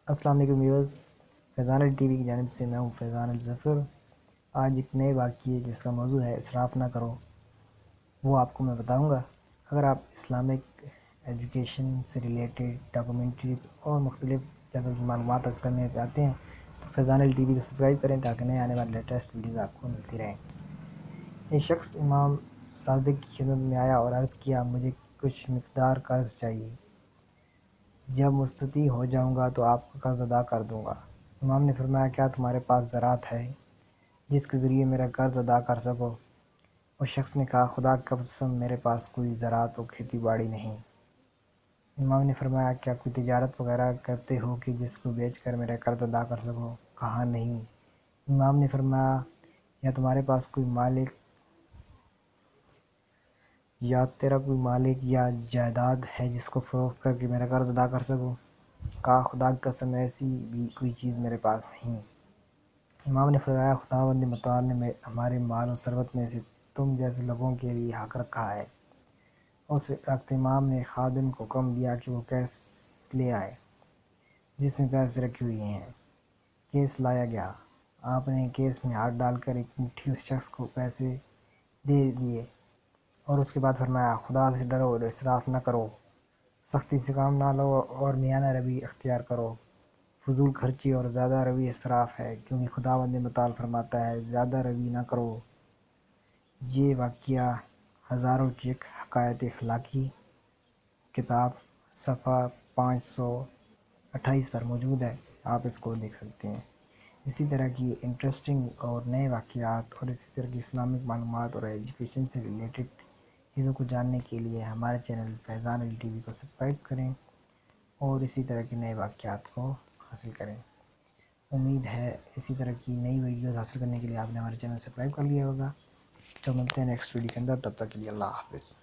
السلام علیکم ویورز، فیضان T V کی جانب سے میں ہوں فیضان الظفر۔ آج ایک نئے واقعے جس کا موضوع ہے اسراف نہ کرو، وہ آپ کو میں بتاؤں گا۔ اگر آپ اسلامک ایجوکیشن سے ریلیٹڈ ڈاکومنٹریز اور مختلف جگہ کی معلومات حاصل کرنے چاہتے ہیں تو فیضان ٹی وی کو سبسکرائب کریں تاکہ نئے آنے والے لیٹسٹ ویڈیوز آپ کو ملتی رہیں۔ ایک شخص امام صادق کی خدمت میں آیا اور عرض کیا، مجھے کچھ مقدار قرض چاہیے، جب مستطیع ہو جاؤں گا تو آپ کا قرض ادا کر دوں گا۔ امام نے فرمایا، کیا تمہارے پاس زراعت ہے جس کے ذریعے میرا قرض ادا کر سکو؟ اس شخص نے کہا، خدا کی قسم میرے پاس کوئی زراعت و کھیتی باڑی نہیں۔ امام نے فرمایا، کیا کوئی تجارت وغیرہ کرتے ہو کہ جس کو بیچ کر میرا قرض ادا کر سکو؟ کہا، نہیں۔ امام نے فرمایا، یا تمہارے پاس کوئی مالک یا تیرا کوئی مالک یا جائیداد ہے جس کو فروخت کر کے میرا قرض ادا کر سکو؟ کہا، خدا کی قسم ایسی بھی کوئی چیز میرے پاس نہیں۔ امام نے فرمایا، خداوند متعال نے ہمارے مال و ثروت میں سے تم جیسے لوگوں کے لیے حق رکھا ہے۔ اس وقت امام نے خادم کو حکم دیا کہ وہ کیس لے آئے جس میں پیسے رکھے ہوئے ہیں۔ کیس لایا گیا۔ آپ نے کیس میں ہاتھ ڈال کر ایک مٹھی اس شخص کو پیسے دے دیے اور اس کے بعد فرمایا، خدا سے ڈرو اور اسراف نہ کرو، سختی سے کام نہ لو اور میانہ روی اختیار کرو۔ فضول خرچی اور زیادہ روی اسراف ہے، کیونکہ خداوند متعال فرماتا ہے، زیادہ روی نہ کرو۔ یہ واقعہ ہزاروں چیک حقائق اخلاقی کتاب صفحہ 528 پر موجود ہے، آپ اس کو دیکھ سکتے ہیں۔ اسی طرح کی انٹرسٹنگ اور نئے واقعات اور اسی طرح کی اسلامک معلومات اور ایجوکیشن سے ریلیٹڈ چیزوں کو جاننے کے لیے ہمارے چینل فیضان ٹی وی کو سبسکرائب کریں اور اسی طرح کے نئے واقعات کو حاصل کریں۔ امید ہے اسی طرح کی نئی ویڈیوز حاصل کرنے کے لیے آپ نے ہمارے چینل سبسکرائب کر لیا ہوگا۔ تو ملتے ہیں نیکسٹ ویڈیو کے اندر، تب تک کے لیے اللہ حافظ۔